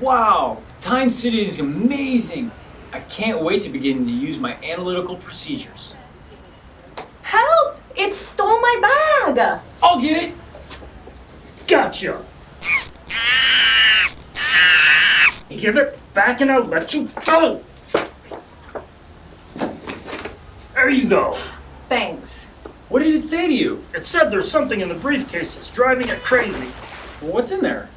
Wow, Time City is amazing. I can't wait to begin to use my analytical procedures. Help! It stole my bag! I'll get it. Gotcha! Give it back and I'll let you go! There you go. Thanks. What did it say to you? It said there's something in the briefcase that's driving it crazy. Well, what's in there?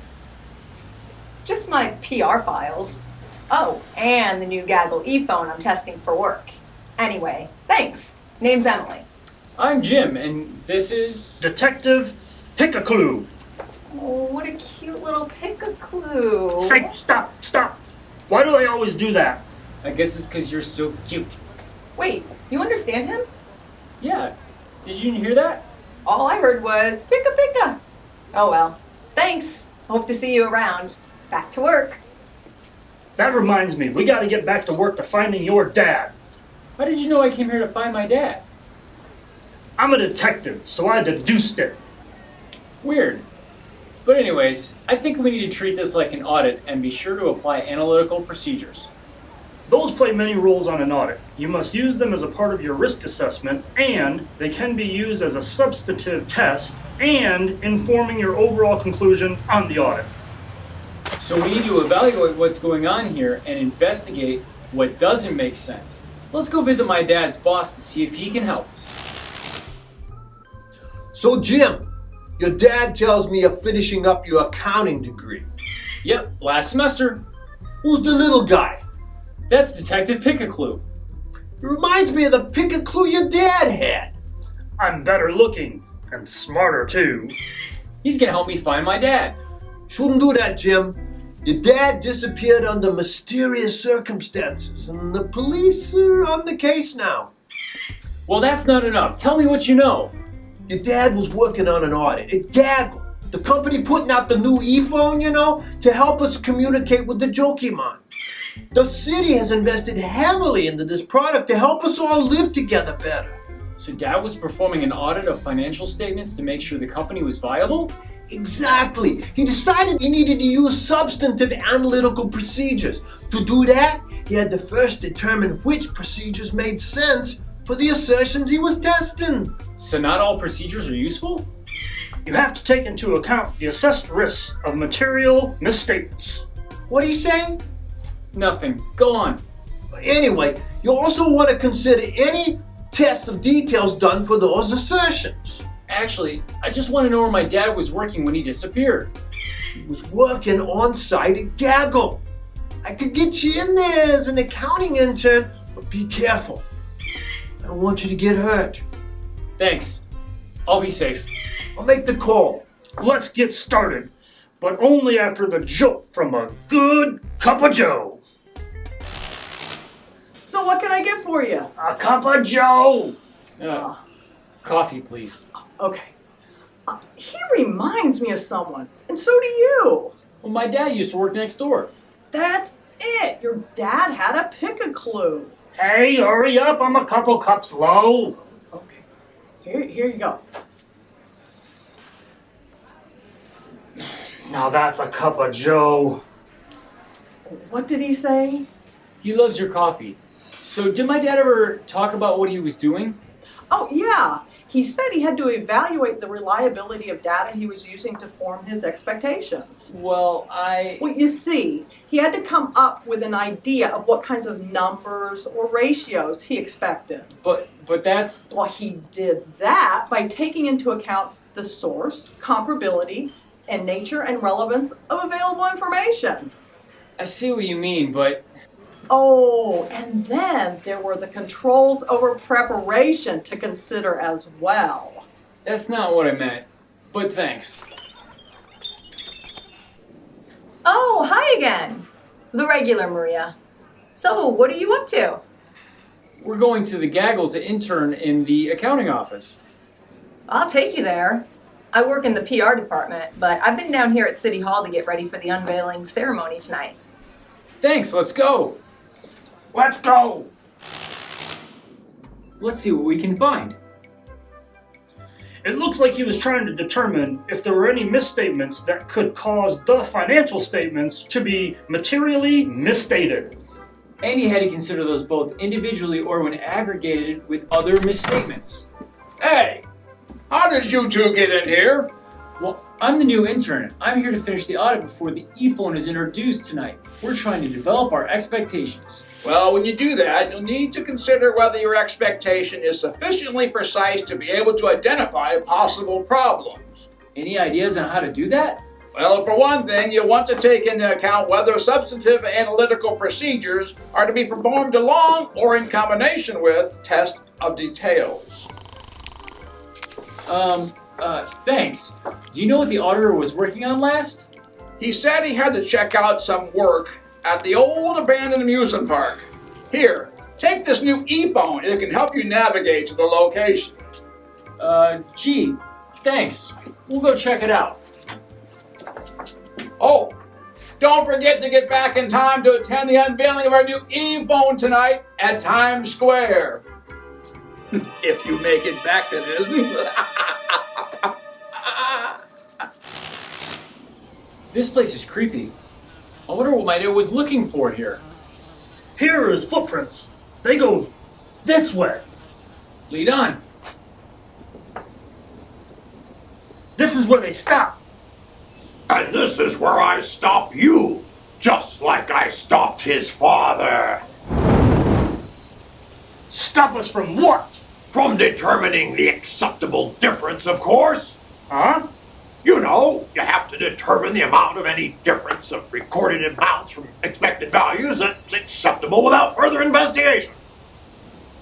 Just my PR files. Oh, and the new Gaggle e-phone I'm testing for work. Anyway, thanks. Name's Emily. I'm Jim, and this is... Detective Pikaclu. Oh, what a cute little Pikaclu. Say, stop. Why do they always do that? I guess it's because you're so cute. Wait, you understand him? Yeah. Did you hear that? All I heard was pika pika. Oh well. Thanks. Hope to see you around. Back to work. That reminds me, we gotta get back to work to finding your dad. How did you know I came here to find my dad? I'm a detective, so I deduced it. Weird. But anyways, I think we need to treat this like an audit and be sure to apply analytical procedures. Those play many roles on an audit. You must use them as a part of your risk assessment, and they can be used as a substantive test and informing your overall conclusion on the audit. So we need to evaluate what's going on here and investigate what doesn't make sense. Let's go visit my dad's boss to see if he can help us. So Jim, your dad tells me you're finishing up your accounting degree. Yep, last semester. Who's the little guy? That's Detective Pikaclu. It reminds me of the Pikaclu your dad had. I'm better looking, and smarter too. He's gonna help me find my dad. Shouldn't do that, Jim. Your dad disappeared under mysterious circumstances, and the police are on the case now. Well, that's not enough. Tell me what you know. Your dad was working on an audit at Gaggle, the company putting out the new e-phone, to help us communicate with the Jokimon. The city has invested heavily into this product to help us all live together better. So Dad was performing an audit of financial statements to make sure the company was viable? Exactly. He decided he needed to use substantive analytical procedures. To do that, he had to first determine which procedures made sense for the assertions he was testing. So not all procedures are useful? You have to take into account the assessed risks of material misstatements. What'd he say? Nothing. Go on. Anyway, you also want to consider any tests of details done for those assertions. Actually, I just want to know where my dad was working when he disappeared. He was working on site at Gaggle. I could get you in there as an accounting intern, but be careful. I don't want you to get hurt. Thanks. I'll be safe. I'll make the call. Let's get started, but only after the jolt from a good cup of joe. So what can I get for you? A cup of joe! Coffee, please. Okay. He reminds me of someone, and so do you. Well, my dad used to work next door. That's it. Your dad had a Pikaclu. Hey, hurry up, I'm a couple cups low. Okay. Here you go. Now that's a cup of joe. What did he say? He loves your coffee. So did my dad ever talk about what he was doing? Oh, yeah. He said he had to evaluate the reliability of data he was using to form his expectations. Well, Well, you see, he had to come up with an idea of what kinds of numbers or ratios he expected. But that's... Well, he did that by taking into account the source, comparability, and nature and relevance of available information. I see what you mean, but... Oh, and then there were the controls over preparation to consider as well. That's not what I meant. But thanks. Oh, hi again. The regular Maria. So, what are you up to? We're going to the Gaggle to intern in the accounting office. I'll take you there. I work in the PR department, but I've been down here at City Hall to get ready for the unveiling ceremony tonight. Thanks, let's go. Let's go! Let's see what we can find. It looks like he was trying to determine if there were any misstatements that could cause the financial statements to be materially misstated. And he had to consider those both individually or when aggregated with other misstatements. Hey, how did you two get in here? Well, I'm the new intern. I'm here to finish the audit before the e-phone is introduced tonight. We're trying to develop our expectations. Well, when you do that, you'll need to consider whether your expectation is sufficiently precise to be able to identify possible problems. Any ideas on how to do that? Well, for one thing, you'll want to take into account whether substantive analytical procedures are to be performed along or in combination with test of details. Thanks. Do you know what the auditor was working on last? He said he had to check out some work at the old abandoned amusement park. Here, take this new e-phone. It can help you navigate to the location. Gee, thanks. We'll go check it out. Oh, don't forget to get back in time to attend the unveiling of our new e-phone tonight at Times Square. If you make it back, that is. This place is creepy. I wonder what my dad was looking for here. Here are his footprints. They go this way. Lead on. This is where they stop. And this is where I stop you, just like I stopped his father. Stop us from what? From determining the acceptable difference, of course. Huh? You know, you have to determine the amount of any difference of recorded amounts from expected values that's acceptable without further investigation.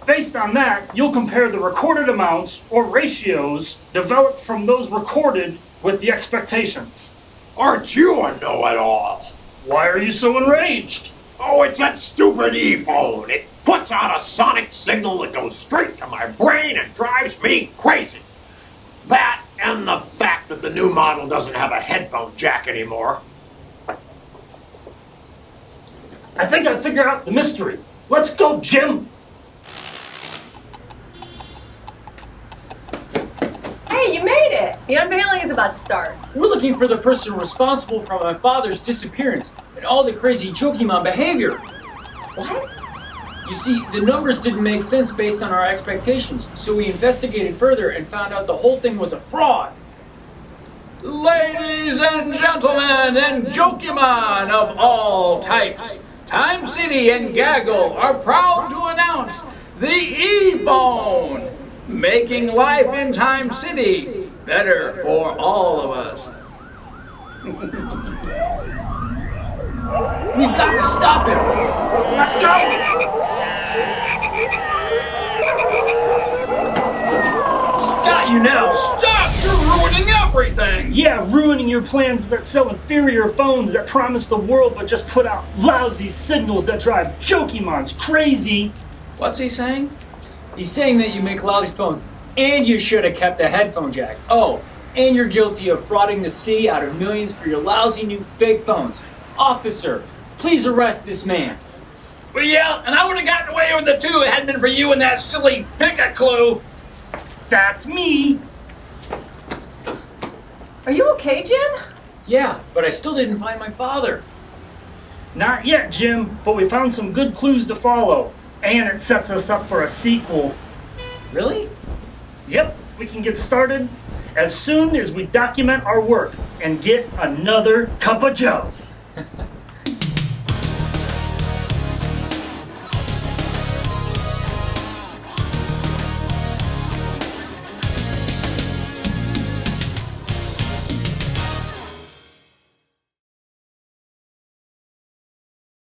Based on that, you'll compare the recorded amounts or ratios developed from those recorded with the expectations. Aren't you a know-it-all? Why are you so enraged? Oh, it's that stupid e-phone. It puts out a sonic signal that goes straight to my brain and drives me crazy. That and the fact that the new model doesn't have a headphone jack anymore. I think I figured out the mystery. Let's go, Jim! Hey, you made it! The unveiling is about to start. We're looking for the person responsible for my father's disappearance and all the crazy Jokimon behavior. What? You see, the numbers didn't make sense based on our expectations, so we investigated further and found out the whole thing was a fraud. Ladies and gentlemen and Jokimon of all types, Time City and Gaggle are proud to announce the e-phone, making life in Time City better for all of us. We've got to stop him! Let's go! Got you now! Stop! You're ruining everything! Yeah, ruining your plans that sell inferior phones that promise the world but just put out lousy signals that drive Jokimons crazy. What's he saying? He's saying that you make lousy phones, and you should have kept the headphone jack. Oh, and you're guilty of frauding the city out of millions for your lousy new fake phones. Officer, please arrest this man. Well, yeah, and I would have gotten away with it too if it hadn't been for you and that silly Pikaclu. That's me. Are you okay, Jim? Yeah, but I still didn't find my father. Not yet, Jim, but we found some good clues to follow. And it sets us up for a sequel. Really? Yep, we can get started as soon as we document our work and get another cup of joe.